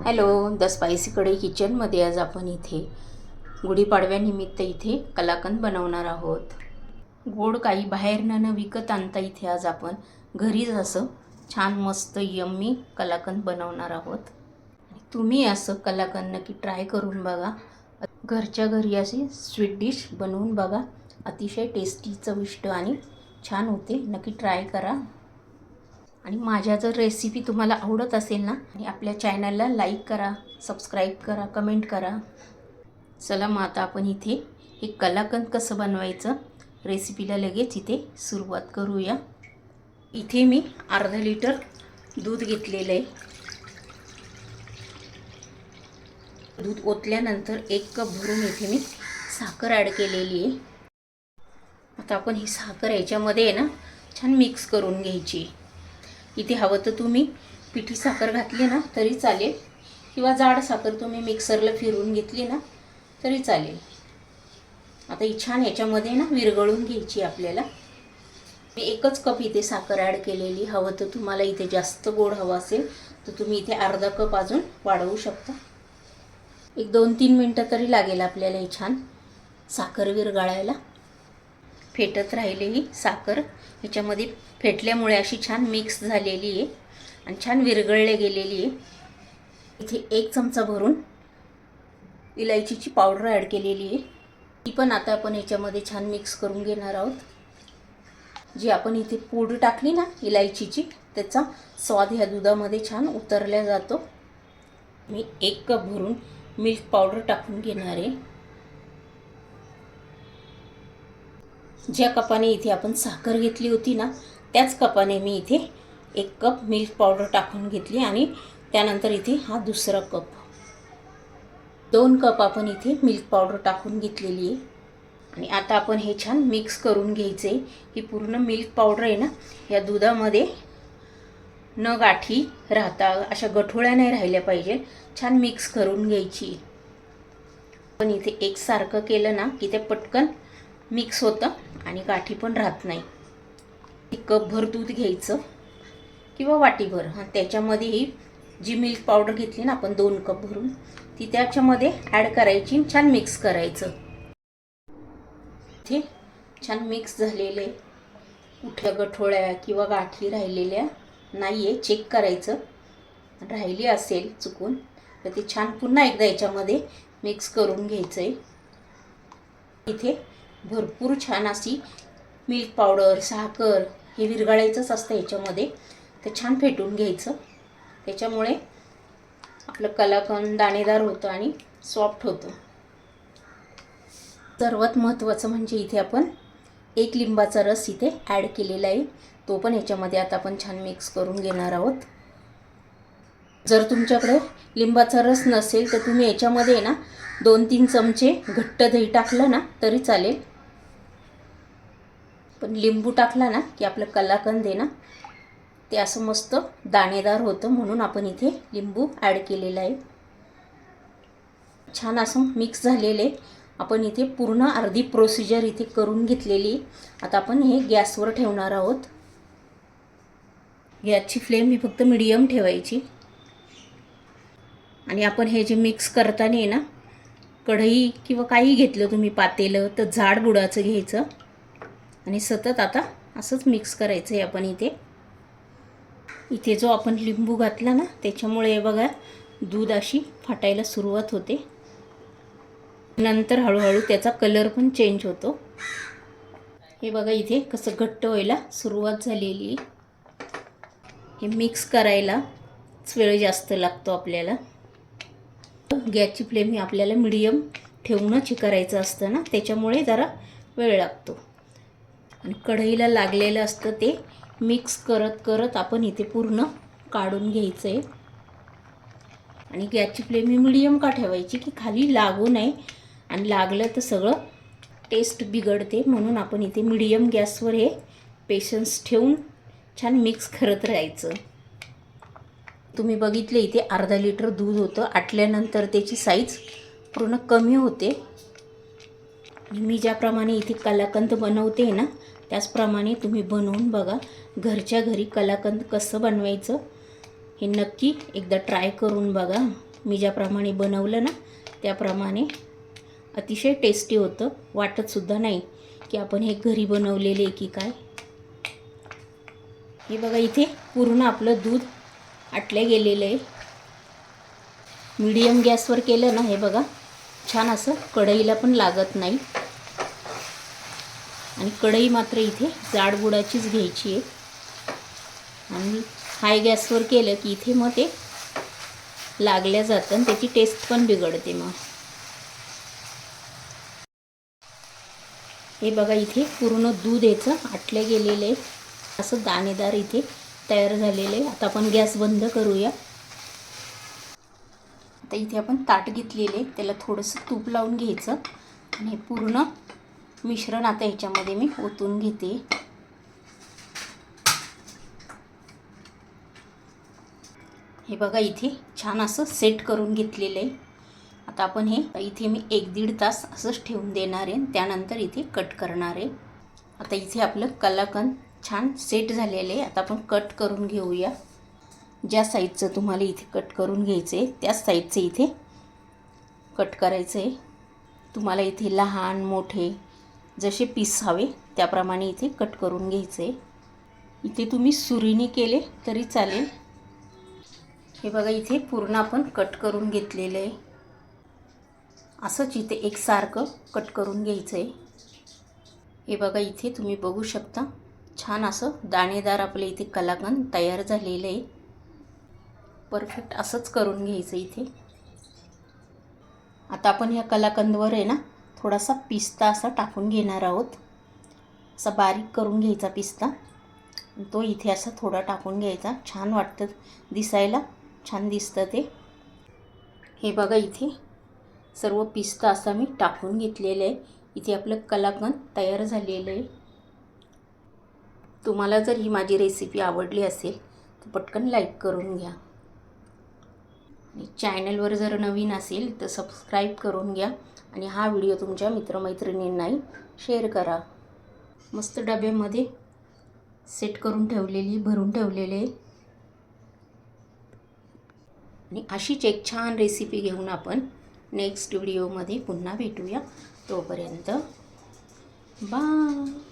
Hello, the spicy कढई किचनमध्ये आज आपण इथे गुढीपाडव्यानिमित्त इथे कलाकंद बनवणार आहोत. गोड काही बाहेरनं न विकत आणता इथे आज आपण घरीच असं छान मस्त यम्मी कलाकंद बनवणार आहोत. तुम्ही असं कलाकंद नक्की ट्राय करून बघा. घरच्या घरी अशी स्वीट डिश बनवून बघा. अतिशय टेस्टी, चविष्ट आणि छान होते. नक्की ट्राय करा. आणि माझ्या जर रेसिपी तुम्हाला आवडत असेल ना, आणि आपल्या चॅनलला लाईक करा, सबस्क्राईब करा, कमेंट करा. चला मग आता आपण इथे हे कलाकंद कसं बनवायचं रेसिपीला लगेच इथे सुरुवात करूया. इथे मी अर्धा लिटर दूध घेतलेलं आहे. दूध ओतल्यानंतर 1 कप भरून इथे मी साखर ॲड केलेली आहे. आता आपण ही साखर याच्यामध्ये आहे ना छान मिक्स करून घ्यायची. इथे हवं तर तुम्ही पिठी साखर घातली ना तरी चालेल, किंवा जाड साखर तुम्ही मिक्सरला फिरवून घेतली ना तरी चालेल. आता ही छान याच्यामध्ये ना विरघळून घ्यायची आपल्याला. मी 1च कप इथे साखर ॲड केलेली. हवं तर तुम्हाला इथे जास्त गोड हवं असेल तर तुम्ही इथे अर्धा कप अजून वाढवू शकता. 1-2-3 मिनटं तरी लागेल आपल्याला ही छान साखर विरघळायला. फेटत राहिली ही साखर ह्याच्यामध्ये फेटल्यामुळे अशी छान मिक्स झालेली आहे आणि छान विरघळले गेलेली आहे. इथे 1 चमचा भरून इलायचीची पावडर ॲड केलेली आहे. ती पण आता आपण ह्याच्यामध्ये छान मिक्स करून घेणार आहोत. जी आपण इथे पूड टाकली ना इलायचीची, त्याचा स्वाद ह्या दुधामध्ये छान उतरला जातो. मी 1 कप भरून मिल्क पावडर टाकून घेणार आहे. ज्या कपाने इथे आपण साखर घेतली होती ना त्याच कपाने मी इथे 1 कप मिल्क पावडर टाकून घेतली आणि त्यानंतर इथे हा दुसरा कप, 2 कप आपण इथे मिल्क पावडर टाकून घेतलेली आहे. आणि आता आपण हे छान मिक्स करून घ्यायचं आहे. ही पूर्ण मिल्क पावडर आहे ना या दुधामध्ये न गाठी राहता अशा गठोळ्या नाही राहिल्या पाहिजे, छान मिक्स करून घ्यायची. पण इथे एकसारखं केलं ना की ते पटकन मिक्स होतं आणि गाठी पण राहत नाही. 1 कपभर दूध घ्यायचं किंवा वाटीभर, त्याच्यामध्ये ही जी मिल्क पावडर घेतली ना आपण 2 कप भरून ती त्याच्यामध्ये ॲड करायची, छान मिक्स करायचं. इथे छान मिक्स झालेले, कुठल्या गठोळ्या किंवा गाठी राहिलेल्या नाही आहे चेक करायचं. राहिली असेल चुकून तर ते छान पुन्हा एकदा याच्यामध्ये मिक्स करून घ्यायचं आहे. इथे भरपूर छान अशी मिल्क पावडर, साखर हे विरघळायचंच असतं याच्यामध्ये, तर छान फेटून घ्यायचं. त्याच्यामुळे आपलं कलाकंद दाणेदार होतं आणि सॉफ्ट होतं. सर्वात महत्त्वाचं म्हणजे इथे आपण 1 लिंबाचा रस इथे ॲड केलेला आहे. तो पण याच्यामध्ये आता आपण छान मिक्स करून घेणार आहोत. जर तुमच्याकडे लिंबाचा रस नसेल तर तुम्ही याच्यामध्ये ना 2-3 चमचे घट्ट दही टाकलं ना तरी चालेल. पण लिंबू टाकला ना की आपलं कलाकंद आहे ना ते असं मस्त दाणेदार होतं, म्हणून आपण इथे लिंबू ॲड केलेला आहे. छान असं मिक्स झालेले आपण इथे पूर्ण अर्धी प्रोसिजर इथे करून घेतलेली. आता आपण हे गॅसवर ठेवणार आहोत. गॅसची फ्लेम ही फक्त मीडियम ठेवायची. आणि आपण हे जे मिक्स करताना आहे ना कढई किंवा काही घेतलं तुम्ही पातेलं तर जाड बुडाचं घ्यायचं आणि सतत आता असंच मिक्स करायचं आहे. आपण इथे जो आपण लिंबू घातला ना त्याच्यामुळे बघा दूध अशी फाटायला सुरुवात होते. नंतर हळूहळू त्याचा कलर पण चेंज होतो. हे बघा इथे कसं घट्ट व्हायला सुरुवात झालेली. हे मिक्स करायला वेळ जास्त लागतो आपल्याला. गॅसची फ्लेम ही आपल्याला मीडियम ठेवूनच हे करायचं असतं ना, त्याच्यामुळे जरा वेळ लागतो. आणि कढईला लागलेलं असतं ते मिक्स करत करत आपण इथे पूर्ण काढून घ्यायचं आहे. आणि गॅसची फ्लेम ही मीडियम का ठेवायची की खाली लागू नये, आणि लागलं तर सगळं टेस्ट बिघडते. म्हणून आपण इथे मीडियम गॅसवर हे पेशन्स ठेवून छान मिक्स करत राहायचं. तुम्ही बघितले इथे अर्धा लिटर दूध होतं. आटल्यानंतर त्याची साईज पूर्ण कमी होते. मी ज्याप्रमाणे इथे कलाकंद बनवते ना त्याचप्रमाणे तुम्ही बनवून बघा. घरच्या घरी कलाकंद कसं बनवायचं हे नक्की एकदा ट्राय करून बघा. मी ज्याप्रमाणे बनवलं ना त्याप्रमाणे अतिशय टेस्टी होतं. वाटतसुद्धा नाही की आपण हे घरी बनवलेले की काय. हे बघा इथे पूर्ण आपलं दूध आटले गेलेलं आहे. मीडियम गॅसवर केलं ना हे बघा छान असं कढईला पण लागत नाही. आणि कढई मात्र इथे जाड बुडाचीच घ्यायची आहे. आणि हाय गॅसवर केलं की इथे मग ते लागल्या जातं आणि त्याची टेस्ट पण बिघडते. मग हे बघा इथे पूर्ण दूध याचं आटले गेलेलं आहे. असं दाणेदार इथे तयार झालेलं आहे. आता आपण गॅस बंद करूया. आता इथे आपण ताट घेतलेले त्याला थोडंसं तूप लावून घ्यायचं आणि हे पूर्ण मिश्रण आता ह्याच्यामध्ये मी ओतून घेते. हे बघा इथे छान असं सेट करून घेतलेलं आहे. आता आपण हे इथे मी 1-1.5 तास असंच ठेवून देणार आहे. त्यानंतर इथे कट करणार आहे. आता इथे आपलं कलाकंद छान सेट झालेलं आहे. आता आपण कट करून घेऊया. ज्या साईजचं तुम्हाला इथे कट करून घ्यायचं आहे त्याच साईजचं इथे कट करायचं आहे. तुम्हाला इथे लहान मोठे जसे पीस हवे त्याप्रमाणे इथे कट करून घ्यायचं आहे. इथे तुम्ही सुरीने केले तरी चालेल. हे बघा इथे पूर्ण आपण कट करून घेतलेलं आहे. असंच इथे एकसारखं कट करून घ्यायचं आहे. हे बघा इथे तुम्ही बघू शकता छान असं दाणेदार आपलं इथे कलाकंद तयार झालेलं आहे. परफेक्ट असंच करून घ्यायचं इथे. आता आपण ह्या कलाकंदवर आहे ना थोडासा पिस्ता असा टाकून घेणार आहोत. असा बारीक करून घ्यायचा पिस्ता. तो इथे असा थोडा टाकून घ्यायचा. छान वाटतं दिसायला, छान दिसतं ते. हे बघा इथे सर्व पिस्ता असा मी टाकून घेतलेलं आहे. इथे आपलं कलाकंद तयार झालेलं आहे. तुम्हाला जर ही माझी रेसिपी आवडली असेल तर पटकन लाईक करून घ्या. आणि चॅनलवर जर नवीन असेल तर सबस्क्राईब करून घ्या. आणि हा व्हिडिओ तुमच्या मित्रमैत्रिणींनाही शेअर करा. मस्त डब्यामध्ये सेट करून ठेवलेली, भरून ठेवलेले. आणि अशीच एक छान रेसिपी घेऊन आपण नेक्स्ट व्हिडिओमध्ये पुन्हा भेटूया. तोपर्यंत बाय.